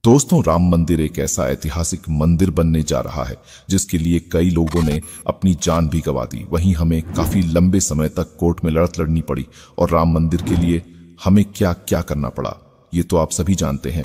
दोस्तों, राम मंदिर एक ऐसा ऐतिहासिक मंदिर बनने जा रहा है जिसके लिए कई लोगों ने अपनी जान भी गंवा दी। वहीं हमें काफी लंबे समय तक कोर्ट में लड़त लड़नी पड़ी और राम मंदिर के लिए हमें क्या क्या करना पड़ा ये तो आप सभी जानते हैं।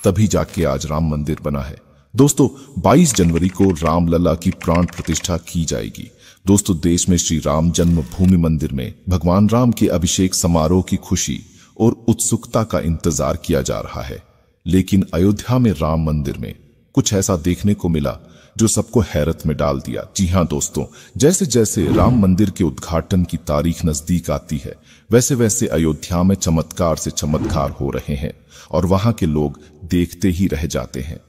तभी जाके आज राम मंदिर बना है। दोस्तों, 22 जनवरी को रामलला की प्राण प्रतिष्ठा की जाएगी। दोस्तों, देश में श्री राम जन्मभूमि मंदिर में भगवान राम के अभिषेक समारोह की खुशी और उत्सुकता का इंतजार किया जा रहा है। लेकिन अयोध्या में राम मंदिर में कुछ ऐसा देखने को मिला जो सबको हैरत में डाल दिया। जी हां दोस्तों, जैसे जैसे राम मंदिर के उद्घाटन की तारीख नजदीक आती है वैसे वैसे अयोध्या में चमत्कार से चमत्कार हो रहे हैं और वहां के लोग देखते ही रह जाते हैं।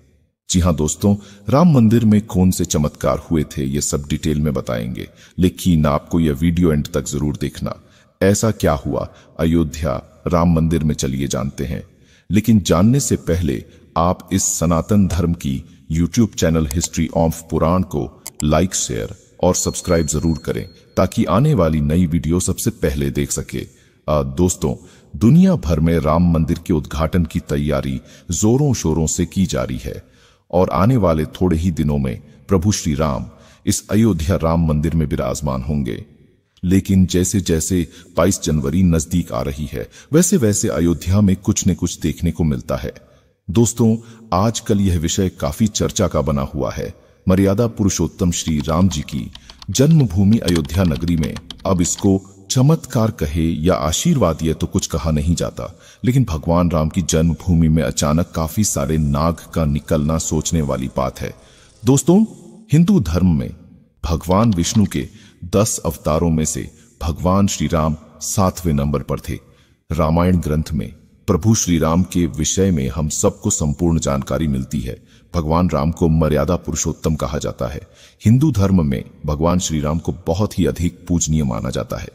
जी हां दोस्तों, राम मंदिर में कौन से चमत्कार हुए थे ये सब डिटेल में बताएंगे, लेकिन आपको यह वीडियो एंड तक जरूर देखना। ऐसा क्या हुआ अयोध्या राम मंदिर में, चलिए जानते हैं। लेकिन जानने से पहले आप इस सनातन धर्म की YouTube चैनल हिस्ट्री ऑफ पुराण को लाइक, शेयर और सब्सक्राइब जरूर करें ताकि आने वाली नई वीडियो सबसे पहले देख सके। दोस्तों, दुनिया भर में राम मंदिर के उद्घाटन की तैयारी जोरों शोरों से की जा रही है और आने वाले थोड़े ही दिनों में प्रभु श्री राम इस अयोध्या राम मंदिर में विराजमान होंगे। लेकिन जैसे जैसे 22 जनवरी नजदीक आ रही है वैसे वैसे अयोध्या में कुछ न कुछ देखने को मिलता है। दोस्तों, आजकल यह विषय काफी चर्चा का बना हुआ है। मर्यादा पुरुषोत्तम श्री राम जी की जन्मभूमि अयोध्या नगरी में अब इसको चमत्कार कहे या आशीर्वाद ये तो कुछ कहा नहीं जाता, लेकिन भगवान राम की जन्मभूमि में अचानक काफी सारे नाग का निकलना सोचने वाली बात है। दोस्तों, हिंदू धर्म में भगवान विष्णु के 10 अवतारों में से भगवान श्री राम 7वें नंबर पर थे। रामायण ग्रंथ में प्रभु श्री राम के विषय में हम सबको संपूर्ण जानकारी मिलती है। भगवान राम को मर्यादा पुरुषोत्तम कहा जाता है। हिंदू धर्म में भगवान श्री राम को बहुत ही अधिक पूजनीय माना जाता है।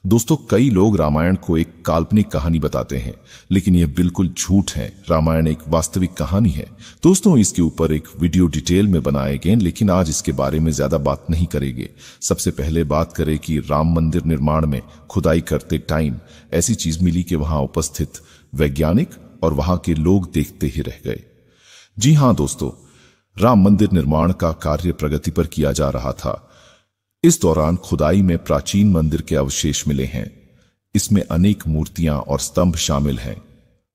दोस्तों, कई लोग रामायण को एक काल्पनिक कहानी बताते हैं, लेकिन यह बिल्कुल झूठ है। रामायण एक वास्तविक कहानी है। दोस्तों, इसके ऊपर एक वीडियो डिटेल में बनाएंगे, लेकिन आज इसके बारे में ज्यादा बात नहीं करेंगे। सबसे पहले बात करें कि राम मंदिर निर्माण में खुदाई करते टाइम ऐसी चीज मिली कि वहां उपस्थित वैज्ञानिक और वहां के लोग देखते ही रह गए। जी हां दोस्तों, राम मंदिर निर्माण का कार्य प्रगति पर किया जा रहा था। इस दौरान खुदाई में प्राचीन मंदिर के अवशेष मिले हैं। इसमें अनेक मूर्तियां और स्तंभ शामिल हैं।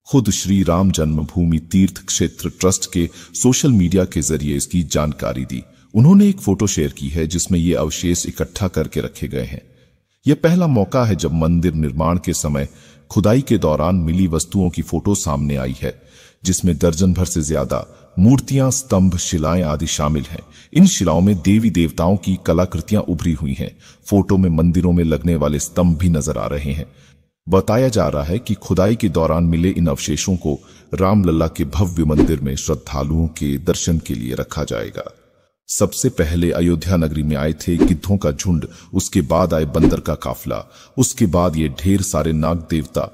खुद श्री राम जन्मभूमि तीर्थ क्षेत्र ट्रस्ट के सोशल मीडिया के जरिए इसकी जानकारी दी। उन्होंने एक फोटो शेयर की है जिसमें ये अवशेष इकट्ठा करके रखे गए हैं। यह पहला मौका है जब मंदिर निर्माण के समय खुदाई के दौरान मिली वस्तुओं की फोटो सामने आई है, जिसमें दर्जन भर से ज्यादा मूर्तियां, स्तंभ, शिलाएं आदि शामिल हैं। इन शिलाओं में देवी देवताओं की कलाकृतियां उभरी हुई हैं। फोटो में मंदिरों में लगने वाले स्तंभ भी नजर आ रहे हैं। बताया जा रहा है कि खुदाई के दौरान मिले इन अवशेषों को रामलला के भव्य मंदिर में श्रद्धालुओं के दर्शन के लिए रखा जाएगा। सबसे पहले अयोध्या नगरी में आए थे गिद्धों का झुंड, उसके बाद आए बंदर का काफिला, उसके बाद ये ढेर सारे नाग देवता।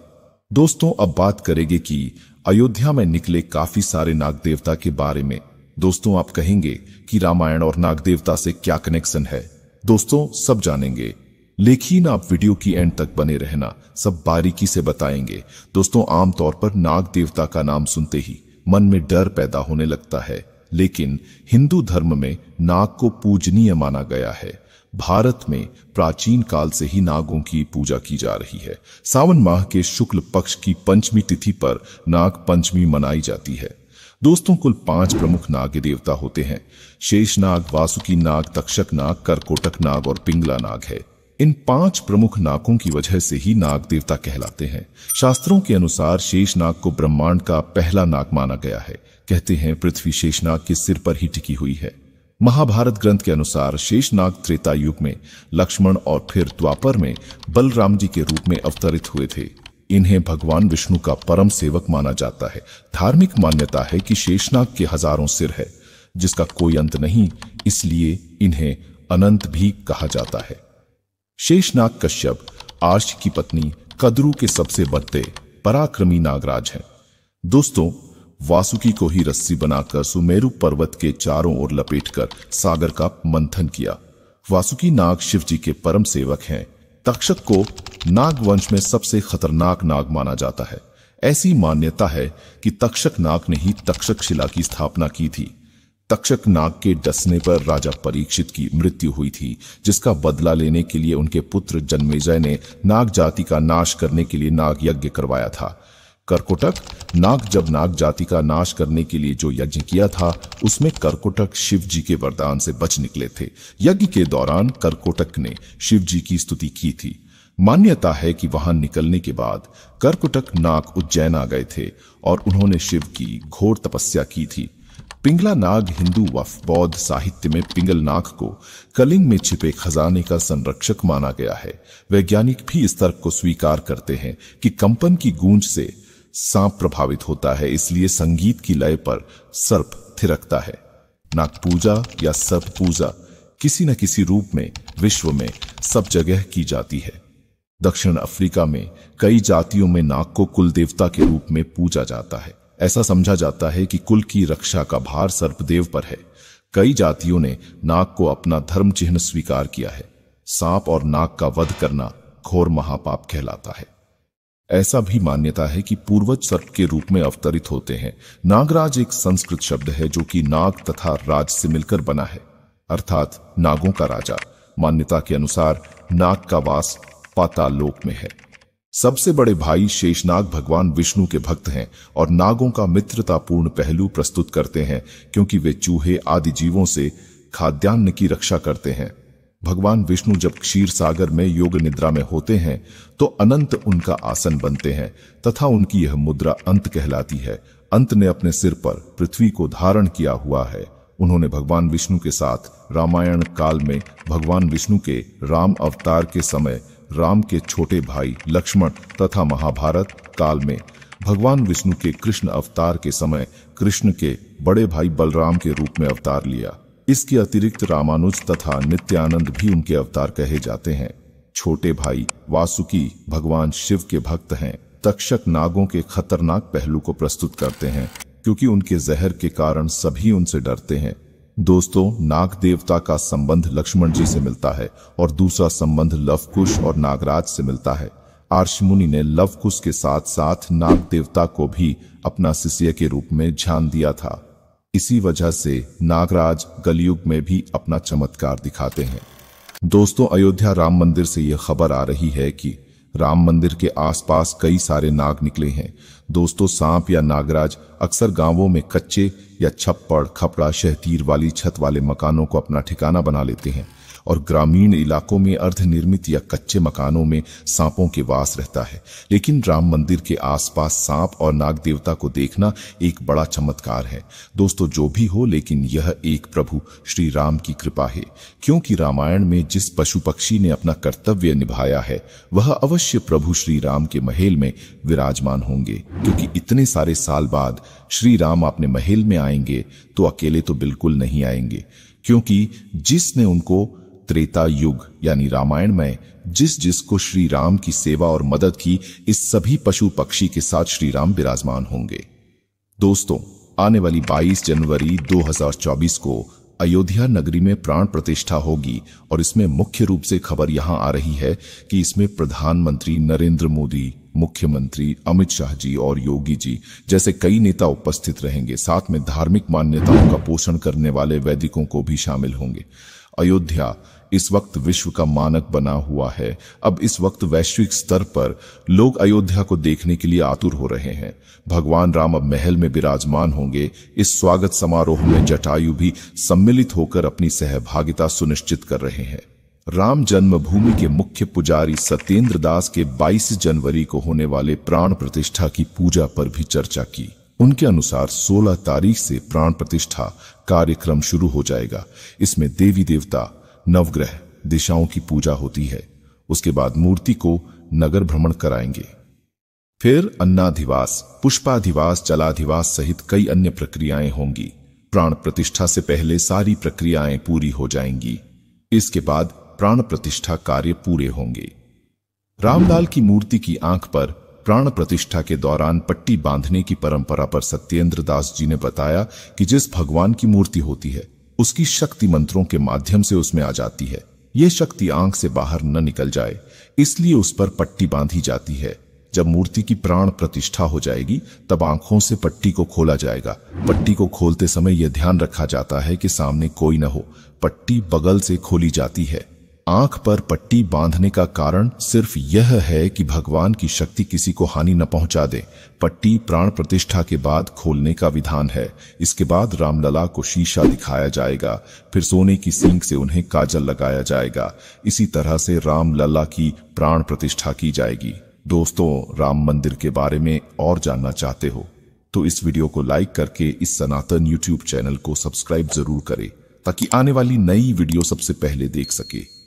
दोस्तों, अब बात करेंगे कि अयोध्या में निकले काफी सारे नाग देवता के बारे में। दोस्तों, आप कहेंगे कि रामायण और नाग देवता से क्या कनेक्शन है? दोस्तों, सब जानेंगे, लेकिन आप वीडियो की एंड तक बने रहना, सब बारीकी से बताएंगे। दोस्तों, आमतौर पर नाग देवता का नाम सुनते ही मन में डर पैदा होने लगता है, लेकिन हिंदू धर्म में नाग को पूजनीय माना गया है। भारत में प्राचीन काल से ही नागों की पूजा की जा रही है। सावन माह के शुक्ल पक्ष की पंचमी तिथि पर नाग पंचमी मनाई जाती है। दोस्तों, कुल 5 प्रमुख नाग देवता होते हैं। शेष नाग, वासुकी नाग, तक्षक नाग, करकोटक नाग और पिंगला नाग है। इन 5 प्रमुख नागों की वजह से ही नाग देवता कहलाते हैं। शास्त्रों के अनुसार शेष नाग को ब्रह्मांड का पहला नाग माना गया है। कहते हैं पृथ्वी शेषनाग के सिर पर ही टिकी हुई है। महाभारत ग्रंथ के अनुसार शेषनाग त्रेता युग में लक्ष्मण और फिर द्वापर में बलराम जी के रूप में अवतरित हुए थे। इन्हें भगवान विष्णु का परम सेवक माना जाता है। धार्मिक मान्यता है कि शेषनाग के हजारों सिर है जिसका कोई अंत नहीं, इसलिए इन्हें अनंत भी कहा जाता है। शेषनाग कश्यप, आर्ष की पत्नी कद्रू के सबसे बढ़ते पराक्रमी नागराज हैं। दोस्तों, वासुकी को ही रस्सी बनाकर सुमेरु पर्वत के चारों ओर लपेटकर सागर का मंथन किया। वासुकी नाग शिव जी के परम सेवक हैं। तक्षक को नाग वंश में सबसे खतरनाक नाग माना जाता है। ऐसी मान्यता है कि तक्षक नाग ने ही तक्षक शिला की स्थापना की थी। तक्षक नाग के डसने पर राजा परीक्षित की मृत्यु हुई थी, जिसका बदला लेने के लिए उनके पुत्र जन्मेजय ने नाग जाति का नाश करने के लिए नाग यज्ञ करवाया था। करकोटक नाग जब नाग जाति का नाश करने के लिए जो यज्ञ किया था, उसमें करकोटक शिव जी के वरदान से बच निकले थे। यज्ञ के दौरान करकोटक ने शिव जी की स्तुति की थी। मान्यता है कि वहां निकलने के बाद करकोटक नाग उज्जैन आ गए थे और उन्होंने शिव की घोर तपस्या की थी। पिंगला नाग हिंदू व बौद्ध साहित्य में पिंगल नाग को कलिंग में छिपे खजाने का संरक्षक माना गया है। वैज्ञानिक भी इस तर्क को स्वीकार करते हैं कि कंपन की गूंज से सांप प्रभावित होता है, इसलिए संगीत की लय पर सर्प थिरकता है। नाग पूजा या सर्प पूजा किसी न किसी रूप में विश्व में सब जगह की जाती है। दक्षिण अफ्रीका में कई जातियों में नाग को कुल देवता के रूप में पूजा जाता है। ऐसा समझा जाता है कि कुल की रक्षा का भार सर्पदेव पर है। कई जातियों ने नाग को अपना धर्म चिन्ह स्वीकार किया है। सांप और नाग का वध करना घोर महापाप कहलाता है। ऐसा भी मान्यता है कि पूर्वज सर्प के रूप में अवतरित होते हैं। नागराज एक संस्कृत शब्द है जो कि नाग तथा राज से मिलकर बना है, अर्थात नागों का राजा। मान्यता के अनुसार नाग का वास पाताल लोक में है। सबसे बड़े भाई शेषनाग भगवान विष्णु के भक्त हैं और नागों का मित्रतापूर्ण पहलू प्रस्तुत करते हैं, क्योंकि वे चूहे आदि जीवों से खाद्यान्न की रक्षा करते हैं। भगवान विष्णु जब क्षीर सागर में योग निद्रा में होते हैं तो अनंत उनका आसन बनते हैं तथा उनकी यह मुद्रा अंत कहलाती है। अंत ने अपने सिर पर पृथ्वी को धारण किया हुआ है। उन्होंने भगवान विष्णु के साथ रामायण काल में भगवान विष्णु के राम अवतार के समय राम के छोटे भाई लक्ष्मण तथा महाभारत काल में भगवान विष्णु के कृष्ण अवतार के समय कृष्ण के बड़े भाई बलराम के रूप में अवतार लिया। इसके अतिरिक्त रामानुज तथा नित्यानंद भी उनके अवतार कहे जाते हैं। छोटे भाई वासुकी भगवान शिव के भक्त हैं। तक्षक नागों के खतरनाक पहलू को प्रस्तुत करते हैं, क्योंकि उनके जहर के कारण सभी उनसे डरते हैं। दोस्तों, नाग देवता का संबंध लक्ष्मण जी से मिलता है और दूसरा संबंध लवकुश और नागराज से मिलता है। आर्ष मुनि ने लवकुश के साथ साथ नाग देवता को भी अपना शिष्य के रूप में ध्यान दिया था। इसी वजह से नागराज कलयुग में भी अपना चमत्कार दिखाते हैं। दोस्तों, अयोध्या राम मंदिर से यह खबर आ रही है कि राम मंदिर के आसपास कई सारे नाग निकले हैं। दोस्तों, सांप या नागराज अक्सर गांवों में कच्चे या छप्पड़ खपड़ा शहतीर वाली छत वाले मकानों को अपना ठिकाना बना लेते हैं और ग्रामीण इलाकों में अर्धनिर्मित या कच्चे मकानों में सांपों के वास रहता है। लेकिन राम मंदिर के आसपास सांप और नाग देवता को देखना एक बड़ा चमत्कार है। दोस्तों, जो भी हो, लेकिन यह एक प्रभु श्री राम की कृपा है, क्योंकि रामायण में जिस पशु पक्षी ने अपना कर्तव्य निभाया है वह अवश्य प्रभु श्री राम के महल में विराजमान होंगे। क्योंकि इतने सारे साल बाद श्री राम अपने महल में आएंगे तो अकेले तो बिल्कुल नहीं आएंगे, क्योंकि जिसने उनको त्रेता युग यानी रामायण में जिस को श्री राम की सेवा और मदद की, इस सभी पशु पक्षी के साथ श्री राम विराजमान होंगे। दोस्तों, आने वाली 22 जनवरी 2024 को अयोध्या नगरी में प्राण प्रतिष्ठा होगी और इसमें मुख्य रूप से खबर यहां आ रही है कि इसमें प्रधानमंत्री नरेंद्र मोदी, मुख्यमंत्री अमित शाह जी और योगी जी जैसे कई नेता उपस्थित रहेंगे। साथ में धार्मिक मान्यताओं का पोषण करने वाले वैदिकों को भी शामिल होंगे। अयोध्या इस वक्त विश्व का मानक बना हुआ है। अब इस वक्त वैश्विक स्तर पर लोग अयोध्या को देखने के लिए आतुर हो रहे हैं। भगवान राम अब महल में विराजमान होंगे। इस स्वागत समारोह में जटायु भी सम्मिलित होकर अपनी सहभागिता सुनिश्चित कर रहे हैं। राम जन्मभूमि के मुख्य पुजारी सत्येंद्र दास के 22 जनवरी को होने वाले प्राण प्रतिष्ठा की पूजा पर भी चर्चा की। उनके अनुसार 16 तारीख से प्राण प्रतिष्ठा कार्यक्रम शुरू हो जाएगा। इसमें देवी देवता, नवग्रह, दिशाओं की पूजा होती है। उसके बाद मूर्ति को नगर भ्रमण कराएंगे। फिर अन्नाधिवास, पुष्पाधिवास, जलाधिवास सहित कई अन्य प्रक्रियाएं होंगी। प्राण प्रतिष्ठा से पहले सारी प्रक्रियाएं पूरी हो जाएंगी। इसके बाद प्राण प्रतिष्ठा कार्य पूरे होंगे। रामलाल की मूर्ति की आंख पर प्राण प्रतिष्ठा के दौरान पट्टी बांधने की परंपरा पर सत्येंद्र दास जी ने बताया कि जिस भगवान की मूर्ति होती है उसकी शक्ति मंत्रों के माध्यम से उसमें आ जाती है। ये शक्ति आंख से बाहर न निकल जाए, इसलिए उस पर पट्टी बांधी जाती है। जब मूर्ति की प्राण प्रतिष्ठा हो जाएगी तब आंखों से पट्टी को खोला जाएगा। पट्टी को खोलते समय यह ध्यान रखा जाता है कि सामने कोई न हो। पट्टी बगल से खोली जाती है। आंख पर पट्टी बांधने का कारण सिर्फ यह है कि भगवान की शक्ति किसी को हानि न पहुंचा दे। पट्टी प्राण प्रतिष्ठा के बाद खोलने का विधान है। इसके बाद रामलला को शीशा दिखाया जाएगा, फिर सोने की सींग से उन्हें काजल लगाया जाएगा। इसी तरह से रामलला की प्राण प्रतिष्ठा की जाएगी। दोस्तों, राम मंदिर के बारे में और जानना चाहते हो तो इस वीडियो को लाइक करके इस सनातन यूट्यूब चैनल को सब्सक्राइब जरूर करें ताकि आने वाली नई वीडियो सबसे पहले देख सके।